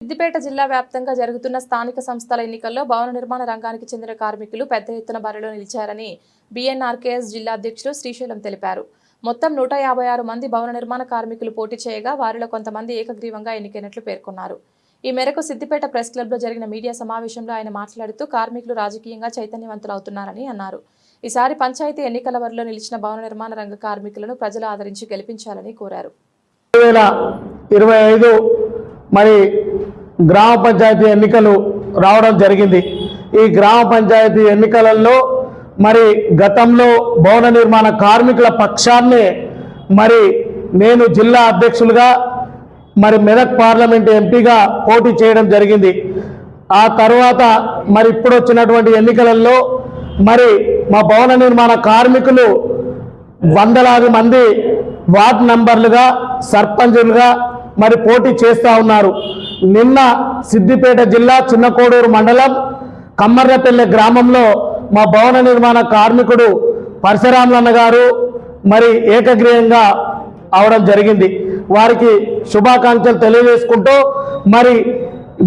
సిద్దిపేట జిల్లా వ్యాప్తంగా జరుగుతున్న స్థానిక సంస్థల ఎన్నికల్లో భవన నిర్మాణ రంగానికి చెందిన కార్మికులు పెద్ద ఎత్తున బరిలో నిలిచారని బీఎన్ఆర్కేఎస్ జిల్లా అధ్యక్షుడు శ్రీశైలం తెలిపారు. మొత్తం 156 మంది భవన నిర్మాణ కార్మికులు పోటీ చేయగా వారిలో కొంతమంది ఏకగ్రీవంగా ఎన్నికైనట్లు పేర్కొన్నారు. ఈ మేరకు సిద్దిపేట ప్రెస్ క్లబ్లో జరిగిన మీడియా సమావేశంలో ఆయన మాట్లాడుతూ కార్మికులు రాజకీయంగా చైతన్యవంతులవుతున్నారని అన్నారు. ఈసారి పంచాయతీ ఎన్నికల వరలో నిలిచిన భవన నిర్మాణ రంగ కార్మికులను ప్రజలు ఆదరించి గెలిపించాలని కోరారు. 2025 మరి గ్రామ పంచాయతీ ఎన్నికలు రావడం జరిగింది. ఈ గ్రామ పంచాయతీ ఎన్నికలలో మరి గతంలో భవన నిర్మాణ కార్మికుల పక్షాన్నే మరి నేను జిల్లా అధ్యక్షులుగా మరి మెదక్ పార్లమెంట్ ఎంపీగా పోటీ చేయడం జరిగింది. ఆ తర్వాత మరి ఇప్పుడు వచ్చినటువంటి ఎన్నికలలో మరి మా భవన నిర్మాణ కార్మికులు వందలాది మంది వార్డు నంబర్లుగా సర్పంచులుగా మరి పోటీ చేస్తూ ఉన్నారు. నిన్న సిద్దిపేట జిల్లా చిన్నకోడూరు మండలం కమ్మర్లపల్లె గ్రామంలో మా భవన నిర్మాణ కార్మికుడు పరశురాములన్న గారు మరి ఏకగ్రీవంగా అవడం జరిగింది. వారికి శుభాకాంక్షలు తెలియజేసుకుంటూ మరి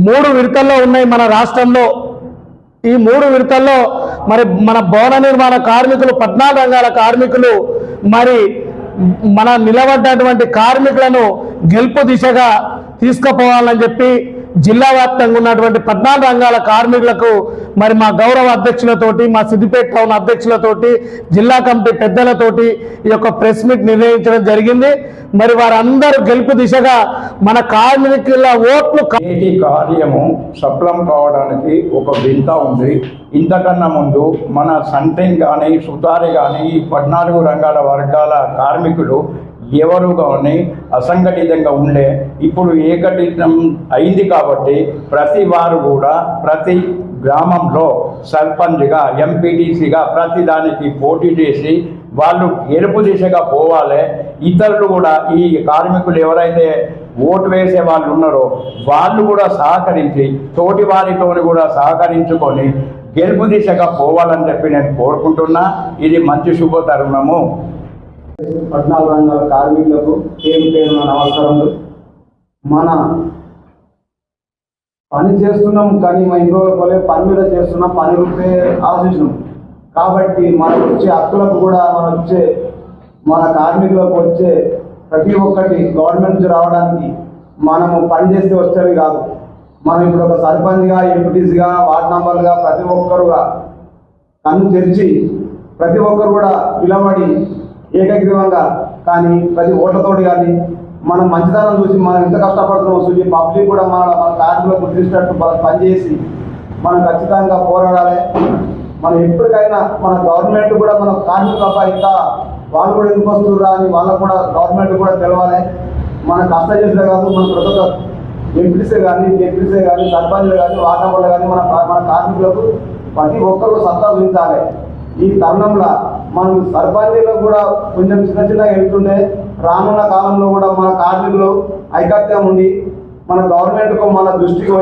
3 విడతల్లో ఉన్నాయి మన రాష్ట్రంలో. ఈ 3 విడతల్లో మరి మన భవన నిర్మాణ కార్మికులు 14 రంగాల కార్మికులు మరి మన నిలబడ్డటువంటి కార్మికులను గెలుపు దిశగా తీసుకుపోవాలని చెప్పి జిల్లా వ్యాప్తంగా ఉన్నటువంటి 14 రంగాల కార్మికులకు మరి మా గౌరవ అధ్యక్షులతోటి మా సిద్దిపేట టౌన్ అధ్యక్షులతోటి జిల్లా కమిటీ పెద్దలతోటి ఈ యొక్క ప్రెస్ మీట్ నిర్వహించడం జరిగింది. మరి వారందరూ గెలుపు దిశగా మన కార్మికుల ఓట్లు కార్యము సఫలం కావడానికి ఒక వింత ఉంది. ఇంతకన్నా ముందు మన సంటింగ్ కానీ సుతారి కానీ ఈ 14 రంగాల వర్గాల కార్మికులు ఎవరు కానీ అసంఘటితంగా ఉండే ఇప్పుడు ఏకటితం అయింది కాబట్టి ప్రతి వారు కూడా ప్రతి గ్రామంలో సర్పంచ్గా ఎంపీటీసీగా ప్రతి దానికి పోటీ చేసి వాళ్ళు గెలుపు దిశగా పోవాలి. ఇతరులు కూడా ఈ కార్మికులు ఎవరైతే ఓటు వేసే వాళ్ళు ఉన్నారో వాళ్ళు కూడా సహకరించి తోటి వారితో కూడా సహకరించుకొని గెలుపు దిశగా పోవాలని చెప్పి నేను కోరుకుంటున్నా. ఇది మంచి శుభ తరుణము. 14 రంగాల కార్మికులకు పేరు నమస్కారములు. మన పని చేస్తున్నాం కానీ మా ఇంట్లో పని మీద చేస్తున్నాం, పని రూపే ఆశిస్తున్నాం కాబట్టి మనకు వచ్చే హక్కులకు కూడా మన కార్మికులకు వచ్చే ప్రతి ఒక్కటి గవర్నమెంట్ నుంచి రావడానికి మనము పని చేస్తే వచ్చేది కాదు. మనం ఇప్పుడు ఒక సర్పంచ్గా ఎంపీటీసీగా వార్డు నంబర్లుగా ప్రతి ఒక్కరుగా కన్ను తెరిచి ప్రతి ఒక్కరు కూడా నిలబడి ఏకగ్రీవంగా కానీ ప్రతి ఓట్లతోటి కానీ మనం మంచితనం చూసి మనం ఎంత కష్టపడుతున్నామో చూసి పబ్లిక్ కూడా మన కార్మికులకు గుర్తించినట్టు పనిచేసి మనం ఖచ్చితంగా పోరాడాలి. మనం ఎప్పటికైనా మన గవర్నమెంట్ కూడా మన కార్మికులపై ఇంకా వాళ్ళు కూడా ఎందుకు వస్తుర్రా అని వాళ్ళకు కూడా గవర్నమెంట్ కూడా తెలవాలి. మన కష్టం చేసే కాదు, మన ప్రతి ఒక్క ఎంపీసీ కానీ జెడ్పీసీ కానీ సర్పంచ్లు కానీ వార్డు మెంబర్లు కానీ మన కార్మికులకు ప్రతి ఒక్కరు సత్తా చూపించాలి. ఈ తరుణంలో మనం సర్పంచ్లకు కూడా కొంచెం చిన్నగా వెళ్తుండే రానున్న కాలంలో కూడా మన కార్మికులు ఐకత్యం ఉండి మన గవర్నమెంట్కు మన దృష్టికి